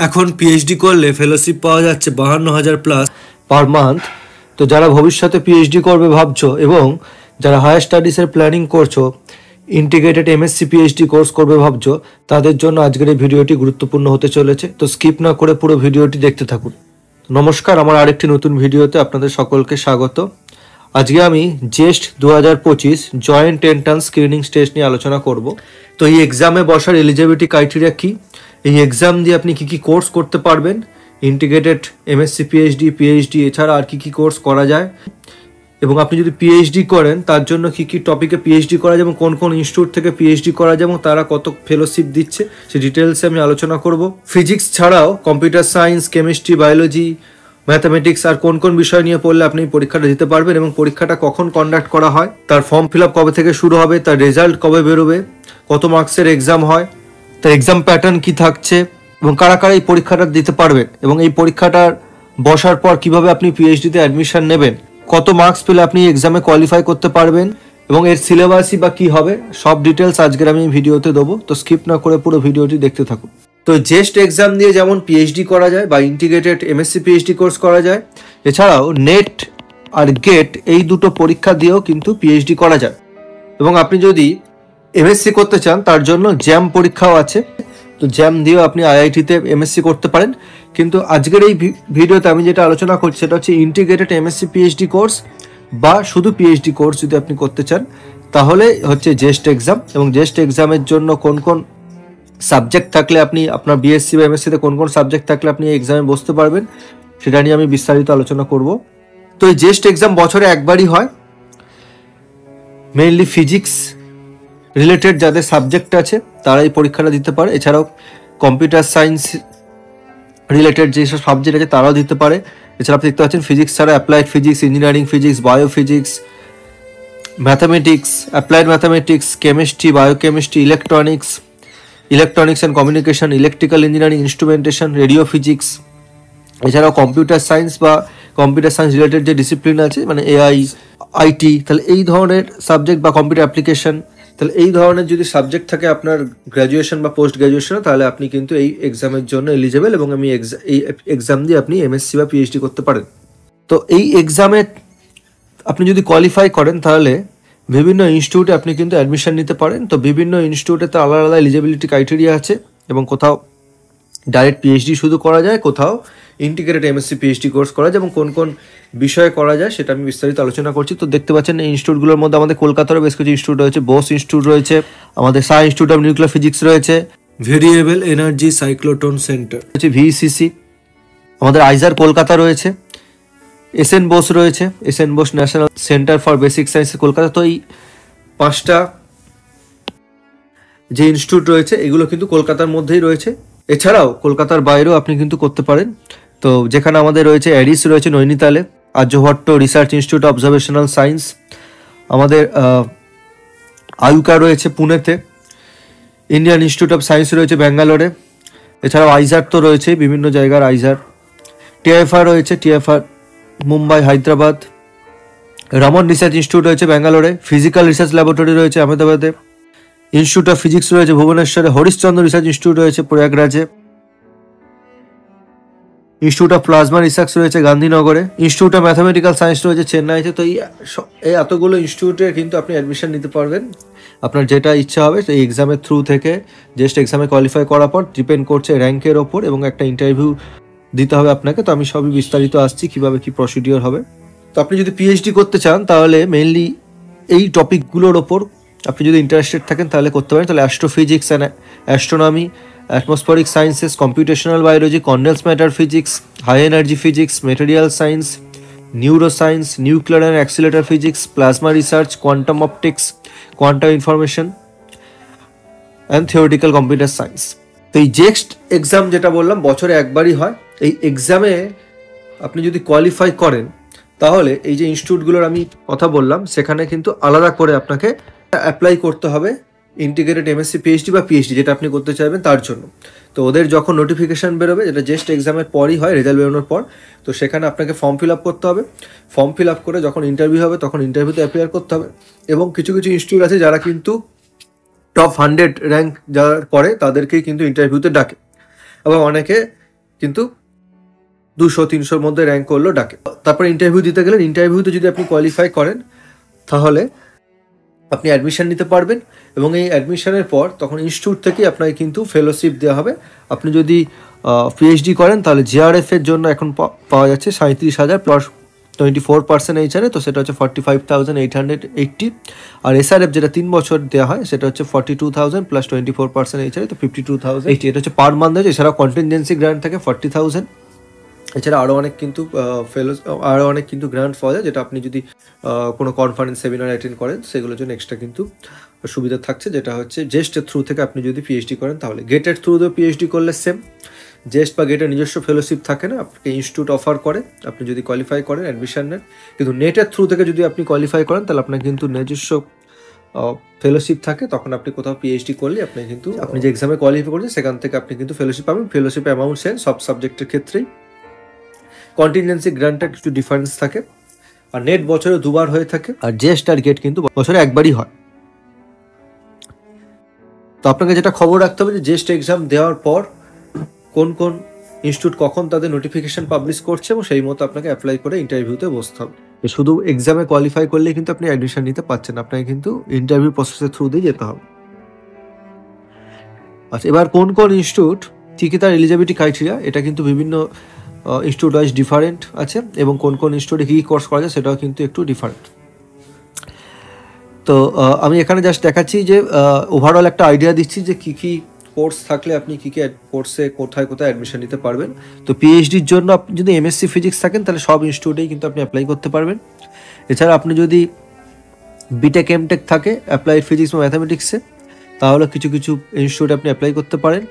এখন পিএইচডি করলে ফেলোশিপ পাওয়া যাচ্ছে 52,000 প্লাস পার মান্থ। তো যারা ভবিষ্যতে পিএইচডি করবে ভাবছো এবং যারা হায়ার স্টাডিজের প্ল্যানিং করছো, ইন্টিগ্রেটেড এমএসসি পিএইচডি কোর্স করবে ভাবছো, তাদের জন্য আজকের এই ভিডিওটি গুরুত্বপূর্ণ হতে চলেছে। তো স্কিপ না করে পুরো ভিডিওটি দেখতে থাকুন। নমস্কার, আমার আরেকটি নতুন ভিডিওতে আপনাদের সকলকে স্বাগত। আজকে আমি জেস্ট 2025 জয়েন্ট এন্ট্রান্স স্ক্রিনিং টেস্ট নিয়ে আলোচনা করব। তো এই এক্সামে বসার এলিজিবিলিটি ক্রাইটেরিয়া কি, এই এক্সাম দিয়ে আপনি কি কি কোর্স করতে পারবেন, ইন্টিগ্রেটেড এমএসসি পিএইচডি এছাড়া আর কি কি কোর্স করা যায়, এবং আপনি যদি পিএইচডি করেন তার জন্য কি কি টপিকে পিএইচডি করা যায় এবং কোন কোন ইনস্টিটিউট থেকে পিএইচডি করা যায় এবং তারা কত ফেলোশিপ দিচ্ছে সেই ডিটেলসে আমি আলোচনা করব। ফিজিক্স ছাড়াও computer science, chemistry, biology, mathematics আর কোন কোন বিষয় নিয়ে পড়লে আপনি পরীক্ষাটা দিতে পারবেন এবং পরীক্ষাটা কখন কন্ডাক্ট করা হয়, তার ফর্ম ফিল আপ কবে থেকে শুরু হবে, তার রেজাল্ট কবে বেরোবে, কত মার্কসের এক্সাম হয়, তার এক্সাম প্যাটার্ন কি থাকছে এবং কারা কারা এই পরীক্ষাটা দিতে পারবেন এবং এই পরীক্ষাটার বসার পর কিভাবে আপনি পিএইচডিতে অ্যাডমিশন নেবেন, কত মার্কস পেলে আপনি এক্সামে কোয়ালিফাই করতে পারবেন এবং এর সিলেবাসই বা কী হবে, সব ডিটেলস আজকের আমি ভিডিওতে দেবো। তো স্কিপ না করে পুরো ভিডিওটি দেখতে থাকুন। তো জেস্ট এক্সাম দিয়ে যেমন পিএইচডি করা যায় বা ইন্টিগ্রেটেড এমএসসি পিএইচডি কোর্স করা যায়, এছাড়াও নেট আর গেট এই দুটো পরীক্ষা দিয়েও কিন্তু পিএইচডি করা যায়। এবং আপনি যদি এমএসসি করতে চান তার জন্য জ্যাম পরীক্ষাও আছে, তো জ্যাম দিয়েও আপনি আইআইটিতে এমএসসি করতে পারেন। কিন্তু আজকের এই ভিডিওতে আমি যেটা আলোচনা করছি সেটা হচ্ছে ইন্টিগ্রেটেড এমএসসি পিএইচডি কোর্স বা শুধু পিএইচডি কোর্স যদি আপনি করতে চান তাহলে হচ্ছে জেস্ট এক্সাম, এবং জেস্ট এক্সামের জন্য কোন কোন সাবজেক্ট থাকলে আপনি আপনার বিএসসি বা এমএসসিতে কোন কোন সাবজেক্ট থাকলে আপনি এই এক্সামে বসতে পারবেন সেটা নিয়ে আমি বিস্তারিত আলোচনা করব। তো এই জেস্ট এক্সাম বছরে একবারই হয়। মেইনলি ফিজিক্স রিলেটেড যাদের সাবজেক্ট আছে তারা এই পরীক্ষাটা দিতে পারে, এছাড়াও কম্পিউটার সায়েন্স রিলেটেড যেসব সাবজেক্ট আছে তারাও দিতে পারে। এছাড়া আপনি দেখতে পাচ্ছেন ফিজিক্স ছাড়া applied physics, engineering physics, biophysics, mathematics, applied mathematics, chemistry, biochemistry, electronics and communication, electrical engineering, instrumentation, radio physics, এছাড়াও কম্পিউটার সায়েন্স বা কম্পিউটার সায়েন্স রিলেটেড যে ডিসিপ্লিন আছে মানে এআই, আইটি, তাহলে এই ধরনের সাবজেক্ট বা কম্পিউটার অ্যাপ্লিকেশন, তাহলে এই ধরনের যদি সাবজেক্ট থাকে আপনার গ্র্যাজুয়েশন বা পোস্ট গ্র্যাজুয়েশনে তাহলে আপনি কিন্তু এই এক্সামের জন্য এলিজেবল এবং এই এক্সাম দিয়ে আপনি এমএসসি বা পিএইচডি করতে পারেন। তো এই এক্সামে আপনি যদি কোয়ালিফাই করেন তাহলে বিভিন্ন ইনস্টিটিউটে আপনি কিন্তু অ্যাডমিশন নিতে পারেন। তো বিভিন্ন ইনস্টিটিউটে তো আলাদা আলাদা এলিজিবিলিটি ক্রাইটেরিয়া আছে এবং কোথাও ডাইরেক্ট পিএইচডি শুধু করা যায়, কোথাও ইন্টিগ্রেটেড এমএসসি পিএইচডি কোর্স করা যায় এবং কোন কোন বিষয়ে করা যায় সেটা আমি বিস্তারিত আলোচনা করছি। তো দেখতে পাচ্ছেন এই ইনস্টিটিউটগুলোর মধ্যে আমাদের কলকাতারও বেশ কিছু ইনস্টিটিউট রয়েছে, বোস ইনস্টিটিউট রয়েছে, আমাদের সাই ইনস্টিটিউট অফ নিউক্লিয়ার ফিজিক্স রয়েছে, ভেরিয়েবল এনার্জি সাইক্লোট্রন সেন্টার রয়েছে ভিসিসি, আমাদের আইজার কলকাতা রয়েছে, এসএন বোস রয়েছে, SN Bose national centre for basic science Kolkata. তো এই 5টা যে ইনস্টিটিউট রয়েছে এগুলো কিন্তু কলকাতার মধ্যেই রয়েছে, এছাড়াও কলকাতার বাইরেও আপনি কিন্তু করতে পারেন। তো যেখানে আমাদের রয়েছে অ্যাডিস রয়েছে নৈনিতালে, Aryabhatta research institute observational science, আমাদের আয়ুকা রয়েছে পুনেতে, ইন্ডিয়ান ইনস্টিটিউট অফ সায়েন্স রয়েছে ব্যাঙ্গালোরে, এছাড়াও আইজার তো রয়েছে বিভিন্ন জায়গার আইজার, টিএফআর রয়েছে, TIFR Mumbai, Hyderabad, Raman research institute রয়েছে ব্যাঙ্গালোরে, ফিজিক্যাল রিসার্চ ল্যাবরেটরি রয়েছে আহমেদাবাদে, ইনস্টিটিউট অফ ফিজিক্স রয়েছে ভুবনেশ্বরে, হরিশচন্দ্র রিসার্চ ইনস্টিটিউট রয়েছে প্রয়াগরাজে, ইনস্টিটিউট অফ প্লাজমা রিসার্চ রয়েছে গান্ধীনগরে, ইনস্টিটিউট অফ ম্যাথামেটিক্যাল সায়েন্স রয়েছে চেন্নাইতে। তো এই এতগুলো ইনস্টিটিউটে কিন্তু আপনি অ্যাডমিশন নিতে পারবেন, আপনার যেটা ইচ্ছা হবে। তো এই এক্সামের থ্রু থেকে জাস্ট এক্সামে কোয়ালিফাই করার পর ডিপেন্ড করছে র্যাঙ্কের ওপর এবং একটা ইন্টারভিউ দিতে হবে আপনাকে। তো আমি সবই বিস্তারিত আসছি কীভাবে কী প্রসিডিওর হবে। তো আপনি যদি পিএইচডি করতে চান তাহলে মেইনলি এই টপিকগুলোর ওপর আপনি যদি ইন্টারেস্টেড থাকেন তাহলে করতে পারেন। তাহলে astrophysics and astronomy, atmospheric sciences, computational biology, condense matter physics, high energy physics, material science, neuro science, nuclear and accelerator physics, plasma research, quantum optics, quantum information and theoretical computer science. তো এই জেস্ট exam যেটা বললাম বছরে একবারই হয়। এই এক্সামে আপনি যদি কোয়ালিফাই করেন তাহলে এই যে ইনস্টিটিউটগুলোর আমি কথা বললাম সেখানে কিন্তু আলাদা করে আপনাকে অ্যাপ্লাই করতে হবে ইন্টিগ্রেটেড এমএসসি পিএইচডি বা পিএইচডি যেটা আপনি করতে চাইবেন তার জন্য। তো ওদের যখন নোটিফিকেশান বেরোবে, যেটা জাস্ট এক্সামের পরই হয়, রেজাল্ট বেরোনোর পর, তো সেখানে আপনাকে ফর্ম ফিল আপ করতে হবে। ফর্ম ফিল আপ করে যখন ইন্টারভিউ হবে তখন ইন্টারভিউতে অ্যাপিয়ার করতে হবে। এবং কিছু কিছু ইনস্টিটিউট আছে যারা কিন্তু টপ 100 র্যাঙ্ক যারা করে তাদেরকেই কিন্তু ইন্টারভিউতে ডাকে, এবং অনেকে কিন্তু 200-300-র মধ্যে র্যাঙ্ক করলো ডাকে। তারপর ইন্টারভিউ দিতে গেলেন, ইন্টারভিউতে যদি আপনি কোয়ালিফাই করেন তাহলে আপনি অ্যাডমিশন নিতে পারবেন, এবং এই অ্যাডমিশনের পর তখন ইনস্টিটিউট থেকে আপনাকে কিন্তু ফেলোশিপ দেওয়া হবে। আপনি যদি পিএইচডি করেন তাহলে জিআরএফ এর জন্য এখন পাওয়া যাচ্ছে 37,000 প্লাস 24% এইচআরএ, তো সেটা হচ্ছে 45,880। আর এসআরএফ যেটা 3 বছর দেওয়া হয় সেটা হচ্ছে 42,000 প্লাস 24% এইচআরএ, তো 52,080। এটা হচ্ছে পার মান্থ। এছাড়াও কন্টিনজেন্সি গ্র্যান্ট থাকে 40,000। এছাড়া আরও অনেক কিন্তু গ্র্যান্ট পাওয়া যায়, যেটা আপনি যদি কোনো কনফারেন্স সেমিনার অ্যাটেন্ড করেন সেগুলোর জন্য এক্সট্রা কিন্তু সুবিধা থাকছে, যেটা হচ্ছে জেস্টের থ্রু থেকে আপনি যদি পিএইচডি করেন তাহলে। গেটের থ্রুতেও পিএইচডি করলে সেম, জেস্ট বা গেটের নিজস্ব ফেলোশিপ থাকে না, আপনাকে ইনস্টিটিউট অফার করে আপনি যদি কোয়ালিফাই করেন অ্যাডমিশন নেন। কিন্তু নেটের থ্রু থেকে যদি আপনি কোয়ালিফাই করেন তাহলে আপনার কিন্তু নিজস্ব ফেলোশিপ থাকে, তখন আপনি কোথাও পিএইচডি করলে আপনি কিন্তু আপনি যে এক্সামে কোয়ালিফাই করছেন সেখান থেকে আপনি কিন্তু ফেলোশিপ পাবেন। ফেলোশিপ অ্যামাউন্ট সেম সব সাবজেক্টের ক্ষেত্রেই। কন্টিনজেন্সি গ্র্যান্টটা কিছু ডিফারেন্স থাকে, আর নেট বছরে 2বার হয়ে থাকে, আর জেস্ট আর গেট কিন্তু বছরে 1বারই হয়। তো আপনাকে যেটা খবর রাখতে হবে যে জেস্ট এক্সাম দেওয়ার পর কোন কোন ইনস্টিটিউট কখন তাদের নোটিফিকেশন পাবলিশ করছে, এবং সেই মতো আপনাকে অ্যাপ্লাই করে ইন্টারভিউতে বসতে হবে। শুধু এক্সামে কোয়ালিফাই করলেই কিন্তু আপনি অ্যাডমিশন নিতে পারছেন, আপনাকে কিন্তু ইন্টারভিউ প্রসেসের থ্রু দিয়ে যেতে হবে। আচ্ছা, এবার কোন কোন ইনস্টিটিউট কী কী তার এলিজিবিলিটি ক্রাইটেরিয়া, এটা কিন্তু বিভিন্ন ইনস্টিটিউট ওয়াইজ ডিফারেন্ট আছে, এবং কোন কোন ইনস্টিটিউটে কী কোর্স করা যায় সেটাও কিন্তু একটু ডিফারেন্ট। তো আমি এখানে জাস্ট দেখাচ্ছি যে ওভারঅল একটা আইডিয়া দিচ্ছি যে কী কী কোর্স থাকলে আপনি কী কী কোর্সে কোথায় কোথায় অ্যাডমিশন নিতে পারবেন। তো পিএইচডির জন্য আপনি যদি এমএসসি ফিজিক্স থাকেন তাহলে সব ইনস্টিটিউটেই কিন্তু আপনি অ্যাপ্লাই করতে পারবেন। এছাড়া আপনি যদি বিটেক এমটেক থাকে অ্যাপ্লাইড ফিজিক্স বা ম্যাথামেটিক্সে, তাহলে কিছু কিছু ইনস্টিটিউটে আপনি অ্যাপ্লাই করতে পারেন।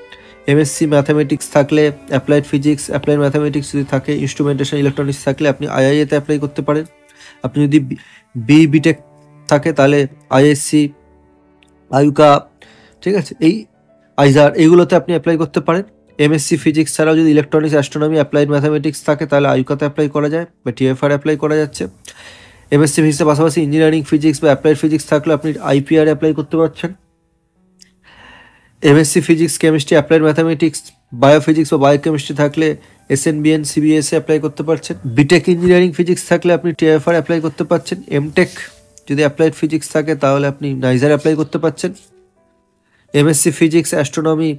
এমএসসি ম্যাথামেটিক্স থাকলে অ্যাপ্লাইড ফিজিক্স, অ্যাপ্লাইড ম্যাথামেটিক্স যদি থাকে, ইনস্ট্রুমেন্টেশন ইলেকট্রনিক্স থাকলে আপনি আইআইএতে অ্যাপ্লাই করতে পারেন। আপনি যদি বিটেক থাকে তাহলে আইএসসি, আইউকা, ঠিক আছে, এই আইজার, এইগুলোতে আপনি অ্যাপ্লাই করতে পারেন। এমএসসি ফিজিক্স ছাড়াও যদি ইলেকট্রনিক্স, অ্যাস্ট্রোনমি, অ্যাপ্লাইড ম্যাথামেটিক্স থাকে তাহলে আইউকাতে অ্যাপ্লাই করা যায় বা টিএফআর অ্যাপ্লাই করা যাচ্ছে। এমএসসি ফিজিক্সের পাশাপাশি ইঞ্জিনিয়ারিং ফিজিক্স বা অ্যাপ্লাইড ফিজিক্স থাকলে আপনি আইপিআর অ্যাপ্লাই করতে পারছেন। MSc physics, chemistry, applied mathematics, biophysics বা বায়োকেমিস্ট্রি থাকলে এসএনবিএন, সিবিএসএ অ্যাপ্লাই করতে পারছেন। বিটেক ইঞ্জিনিয়ারিং ফিজিক্স থাকলে আপনি টিএফআর অ্যাপ্লাই করতে পারছেন। এমটেক যদি অ্যাপ্লাইড ফিজিক্স থাকে তাহলে আপনি নাইজার অ্যাপ্লাই করতে পারছেন। MSc physics, astronomy,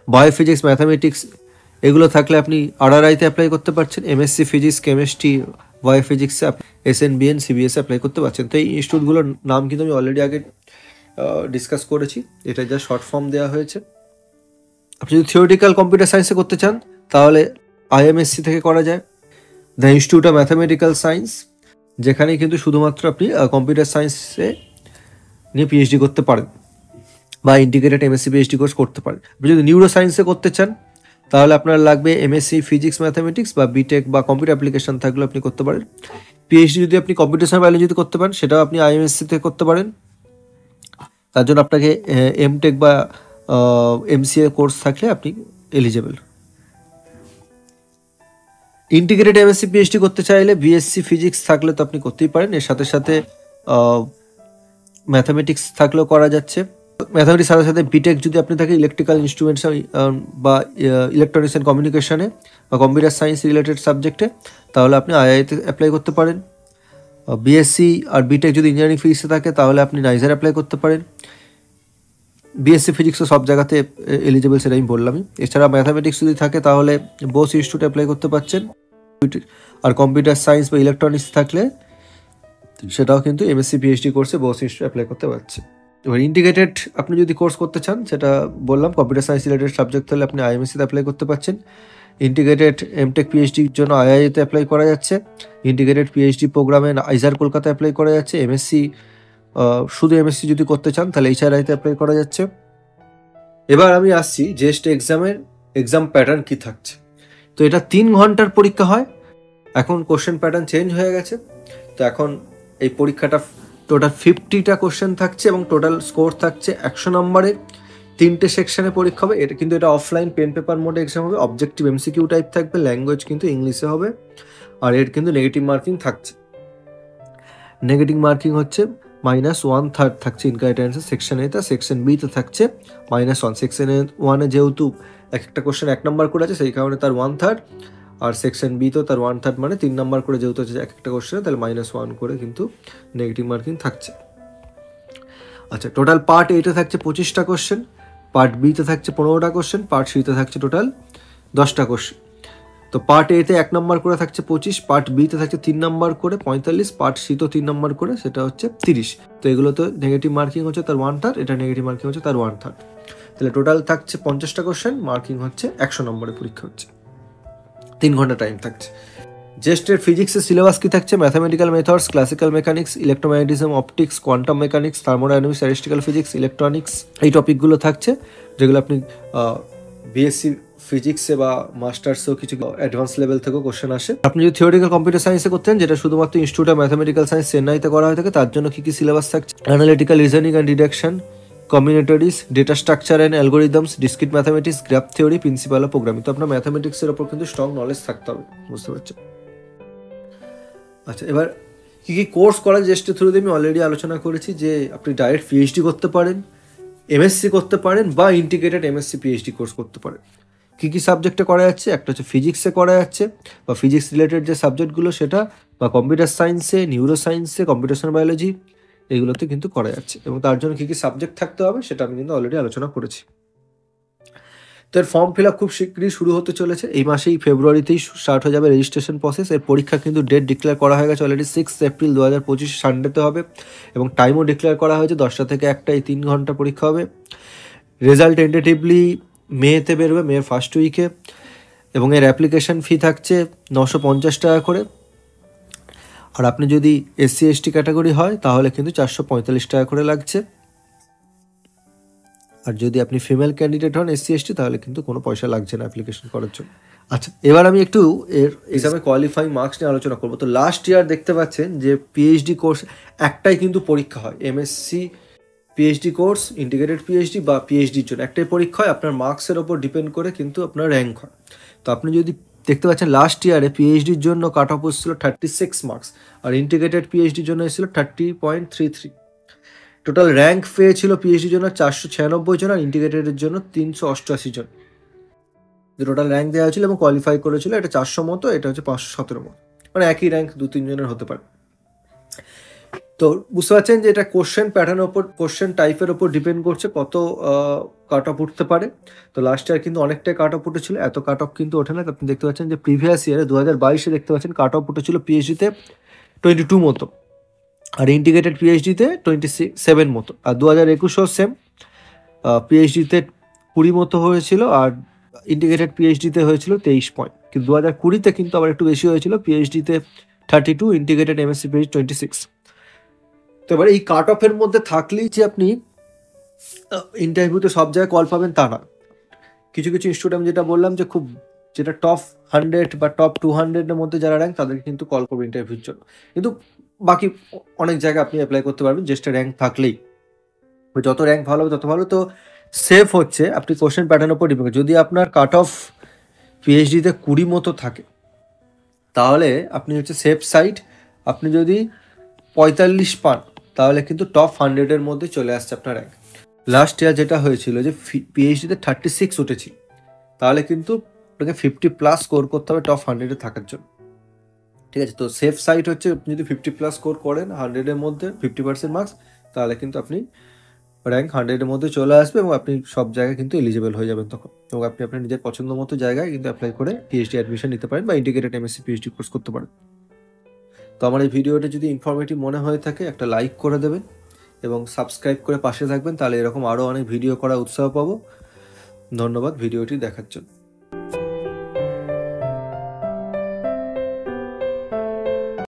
biophysics, mathematics এগুলো থাকলে আপনি আরআরআইতে অ্যাপ্লাই করতে পারছেন। এমএসসি ফিজিক্স, কেমিস্ট্রি, বায়োফিজিক্সে এসএনবিএন, সিবিএসএ অ্যাপ্লাই করতে পারছেন। তো এই ইনস্টিটিউটগুলোর নাম কিন্তু আমি অলরেডি আগে ডিসকাস করেছি, এটা যা শর্ট ফর্ম দেওয়া হয়েছে। আপনি যদি থিওরিটিক্যাল কম্পিউটার সায়েন্সে করতে চান তাহলে আইএমএসসি থেকে করা যায়, the institute of mathematical science, যেখানে কিন্তু শুধুমাত্র আপনি কম্পিউটার সায়েন্সে নিয়ে পিএইচডি করতে পারেন বা ইন্টিগ্রেটেড এমএসসি পিএইচডি কোর্স করতে পারেন। আপনি যদি নিউরো সায়েন্সে করতে চান তাহলে আপনার লাগবে এমএসসি ফিজিক্স ম্যাথামেটিক্স বা বিটেক বা কম্পিউটার অ্যাপ্লিকেশন থাকলে আপনি করতে পারেন। পিএইচডি যদি আপনি কম্পিউটেশনাল বায়োলজিতে করতে পারেন সেটাও আপনি আইএমএসসি থেকে করতে পারেন। তার জন্য আপনাকে এমটেক বা এমসিএ কোর্স থাকলে আপনি এলিজেবল। ইন্টিগ্রেটেড এমএসসি পিএইচডি করতে চাইলে বিএসসি ফিজিক্স থাকলে তো আপনি করতেই পারেন, এর সাথে সাথে ম্যাথামেটিক্স থাকলেও করা যাচ্ছে। ম্যাথামেটিক্স সাথে সাথে বিটেক যদি আপনি থাকে ইলেকট্রিক্যাল ইনস্ট্রুমেন্টস বা ইলেকট্রনিক্স অ্যান্ড কমিউনিকেশনে বা কম্পিউটার সায়েন্স রিলেটেড সাবজেক্টে তাহলে আপনি আইআইতে অ্যাপ্লাই করতে পারেন। বিএসসি আর বিটেক যদি ইঞ্জিনিয়ারিং ফিজিক্সে থাকে তাহলে আপনি নাইজার অ্যাপ্লাই করতে পারেন। বিএসসি ফিজিক্সও সব জায়গাতে এলিজেবল, সেটা আমি বললামই। এছাড়া ম্যাথামেটিক্স যদি থাকে তাহলে বোস ইনস্টিটিউটে অ্যাপ্লাই করতে পারছেন, আর কম্পিউটার সায়েন্স বা ইলেকট্রনিক্স থাকলে সেটাও কিন্তু এমএসসি পিএইচডি কোর্সে বোস ইনস্টিটিউট অ্যাপ্লাই করতে পারছে। এবার ইন্টিগ্রেটেড আপনি যদি কোর্স করতে চান, সেটা বললাম কম্পিউটার সায়েন্স রিলেটেড সাবজেক্ট হলে আপনি আইএমএসসিতে অ্যাপ্লাই করতে পারছেন। ইন্টিগ্রেটেড এমটেক পিএইচডির জন্য আইআইতে অ্যাপ্লাই করা যাচ্ছে। ইন্টিগ্রেটেড পিএইচডি প্রোগ্রামে আইজার কলকাতা অ্যাপ্লাই করা যাচ্ছে। এমএসসি শুধু এমএসসি যদি করতে চান তাহলে এইচআরআইতে অ্যাপ্লাই করা যাচ্ছে। এবার আমি আসছি জেস্ট এক্সামের এক্সাম প্যাটার্ন কি থাকছে। তো এটা 3 ঘন্টার পরীক্ষা হয়, এখন কোশ্চেন প্যাটার্ন চেঞ্জ হয়ে গেছে। তো এখন এই পরীক্ষাটা টোটাল 50টা কোশ্চেন থাকছে এবং টোটাল স্কোর থাকছে 100 নম্বরের। 3টে সেকশনে পরীক্ষা হবে। এটা অফলাইন পেন পেপার মোডে এক্সাম হবে। অবজেক্টিভ এমসিকিউ টাইপ থাকবে, ল্যাঙ্গুয়েজ কিন্তু ইংলিশে হবে, আর এর কিন্তু নেগেটিভ মার্কিং থাকছে। নেগেটিভ মার্কিং হচ্ছে -1/3 থাকছে ইনকারেক্ট অ্যান্সার সেকশন এতে। সেকশন বিতে থাকছে -1। সেকশন 1-এ যেহেতু এক একটা কোশ্চেন 1 নাম্বার করে আছে, সেই কারণে তার 1/3, আর সেকশন বি তো তার 1/3 মানে 3 নাম্বার করে যেহেতু আছে এক একটা কোশ্চেনে, তাহলে -1 করে কিন্তু নেগেটিভ মার্কিং থাকছে। আচ্ছা, টোটাল পার্ট এতে থাকছে 25টা কোশ্চেন, পার্ট বিতে থাকছে 15টা কোশ্চেন, পার্ট সিতে থাকছে টোটাল 10টা কোশ্চেন। তো পার্ট এতে 1 নাম্বার করে থাকছে 25, পার্ট বিতে থাকছে 3 নাম্বার করে 45, পার্ট সি তো 3 নাম্বার করে, সেটা হচ্ছে 30। তো এগুলো তো নেগেটিভ মার্কিং হচ্ছে তার 1/3, এটা নেগেটিভ মার্কিং হচ্ছে তার 1/3। তাহলে টোটাল থাকছে 50টা কোশ্চেন, মার্কিং হচ্ছে 100 নম্বরের পরীক্ষা হচ্ছে, 3 ঘন্টা টাইম থাকছে। জেস্টের ফিজিক্সের সিলেবাস কি থাকছে? Mathematical methods, classical mechanics, electromagnetism, optics, quantum mechanics, thermodynamics, statistical physics, electronics, এই টপিকগুলো থাকছে, যেগুলো আপনি বিএসসি ফিজিক্সে বা মাস্টার্সেও কিছু অ্যাডভান্স লেভেল থেকেও কোশ্চেন আসে। আপনি যদি থিওরিক্যাল কম্পিউটার সায়েন্সে করতেন, যেটা শুধুমাত্র ইনস্টিটিউট অফ ম্যাথামেটিক্যাল সায়েন্স চেন্নাইতে করা হয়ে থাকে, তার জন্য কী কী সিলেবাস থাকছে? Analytical reasoning and deduction, combinatorics, data structure and algorithms, discrete mathematics, graph theory, principle of programming. তো আপনার ম্যাথামেটিক্সের ওপর কিন্তু স্ট্রং নলেজ থাকতে হবে, বুঝতে পারছেন? আচ্ছা, এবার কী কী কোর্স করা জেস্টের থ্রুতে আমি অলরেডি আলোচনা করেছি, যে আপনি ডাইরেক্ট পিএইচডি করতে পারেন, এমএসসি করতে পারেন, বা ইন্টিগ্রেটেড এমএসসি পিএইচডি কোর্স করতে পারেন। কী কী সাবজেক্টে করা যাচ্ছে? একটা হচ্ছে ফিজিক্সে করা যাচ্ছে, বা ফিজিক্স রিলেটেড যে সাবজেক্টগুলো সেটা, বা কম্পিউটার সায়েন্সে, নিউরো সায়েন্সে, কম্পিউটেশনাল বায়োলজি, এগুলোতে কিন্তু করা যাচ্ছে। এবং তার জন্য কী কী সাবজেক্ট থাকতে হবে সেটা আমি কিন্তু অলরেডি আলোচনা করেছি। তো এর ফর্ম ফিল আপ খুব শীঘ্রই শুরু হতে চলেছে, এই মাসেই ফেব্রুয়ারিতেই স্টার্ট হয়ে যাবে রেজিস্ট্রেশন প্রসেস। এর পরীক্ষা কিন্তু ডেট ডিক্লেয়ার করা হয়ে গেছে অলরেডি, 6 এপ্রিল 2025 সানডেতে হবে, এবং টাইমও ডিক্লেয়ার করা হয়েছে 10টা থেকে 1টা, এই 3 ঘন্টা পরীক্ষা হবে। রেজাল্ট টেন্টেটিভলি মেতে বেরোবে, মের ফার্স্ট উইকে, এবং এর অ্যাপ্লিকেশন ফি থাকছে 950 টাকা করে। আর আপনি যদি SC ST ক্যাটাগরি হয় তাহলে কিন্তু 445 টাকা করে লাগছে, আর যদি আপনি ফিমেল ক্যান্ডিডেট হন SC ST তাহলে কিন্তু কোনো পয়সা লাগছে না অ্যাপ্লিকেশন করার জন্য। আচ্ছা, এবার আমি একটু এর এক্সামে কোয়ালিফাইং মার্কস নিয়ে আলোচনা করবো। তো লাস্ট ইয়ার দেখতে পাচ্ছেন যে পিএইচডি কোর্স একটাই কিন্তু পরীক্ষা হয়, MSc PhD course, integrated PhD বা পিএইচডির জন্য একটাই পরীক্ষা হয়। আপনার মার্কসের ওপর ডিপেন্ড করে কিন্তু আপনার র্যাঙ্ক হয়। তো আপনি যদি দেখতে পাচ্ছেন লাস্ট ইয়ারে পিএইচডির জন্য কাট অফ এসেছিল 36 মার্কস, আর ইন্টিগ্রেটেড পিএইচডির জন্য এসেছিল 30.33। টোটাল র্যাঙ্ক পেয়েছিল পিএইচডির জন্য 496 জন, আর ইন্টিগ্রেটেডের জন্য 388 জন। টোটাল র্যাঙ্ক দেওয়া হয়েছিল এবং কোয়ালিফাই করেছিল, এটা 400 মতো, এটা হচ্ছে 517 মতো, মানে একই র্যাঙ্ক 2-3 জনের হতে পারে। তো বুঝতে পারছেন যে এটা কোশ্চেন প্যাটার্নের ওপর, কোশ্চেন টাইপের ওপর ডিপেন্ড করছে কত কাট অফ উঠতে পারে। তো লাস্ট ইয়ার কিন্তু অনেকটাই কাট অফ উঠেছিল, এত কাট অফ কিন্তু ওঠে না। আপনি দেখতে পাচ্ছেন যে প্রিভিয়াস ইয়ারে 2022-এ দেখতে পাচ্ছেন কাট অফ উঠেছিল পিএইচডিতে 22 মতো, আর ইন্টিগ্রেটেড পিএইচডিতে 27 মতো, আর 2021-ও সেম, পিএইচডিতে 20 মতো হয়েছিল, আর ইন্টিগ্রেটেড পিএইচডিতে হয়েছিল 23 পয়েন্ট। কিন্তু 2020-তে কিন্তু আবার একটু বেশি হয়েছিল, পিএইচডিতে 32, ইন্টিগ্রেটেড এমএসসি পিএইচডি 26। তো এবার এই কাট অফের মধ্যে থাকলেই যে আপনি ইন্টারভিউতে সব জায়গায় কল পাবেন তা না। কিছু কিছু ইনস্টিটিউট আমি যেটা বললাম যে খুব যেটা টপ 100 বা টপ 200-এর মধ্যে যারা র্যাঙ্ক, তাদেরকে কিন্তু কল করবে ইন্টারভিউর জন্য। কিন্তু বাকি অনেক জায়গায় আপনি অ্যাপ্লাই করতে পারবেন জাস্ট র্যাঙ্ক থাকলেই, যত র্যাঙ্ক ভালো হবে তত ভালো। তো সেফ হচ্ছে আপনি কোশ্চেন প্যাটার্নের উপর ডিপেন্ড। যদি আপনার কাট অফ পিএইচডিতে 20 মতো থাকে তাহলে আপনি হচ্ছে সেফ সাইড। আপনি যদি 45 পান তাহলে কিন্তু টপ 100-এর মধ্যে চলে আসছে আপনার র্যাঙ্ক। লাস্ট ইয়ার যেটা হয়েছিল যে পিএইচডিতে 36 উঠেছিল, তাহলে কিন্তু আপনাকে 50+ স্কোর করতে হবে টপ 100-এ থাকার জন্য, ঠিক আছে? তো সেফ সাইড হচ্ছে আপনি যদি 50+ স্কোর করেন 100-এর মধ্যে 50% মার্কস, তাহলে কিন্তু আপনি র্যাঙ্ক 100-এর মধ্যে চলে আসবে, এবং আপনি সব জায়গায় কিন্তু এলিজিবল হয়ে যাবেন তখন, এবং আপনি আপনার নিজের পছন্দ মতো জায়গায় কিন্তু অ্যাপ্লাই করে পিএইচডি অ্যাডমিশন নিতে পারেন বা ইন্টিগ্রেটেড এমএসসি পিএইচডি কোর্স করতে পারেন। তো আমার এই ভিডিওটা যদি ইনফরমেটিভ মনে হয়ে থাকে একটা লাইক করে দেবেন এবং সাবস্ক্রাইব করে পাশে থাকবেন, তাহলে এরকম আরও অনেক ভিডিও করার উৎসাহ পাবো। ধন্যবাদ ভিডিওটি দেখার জন্য।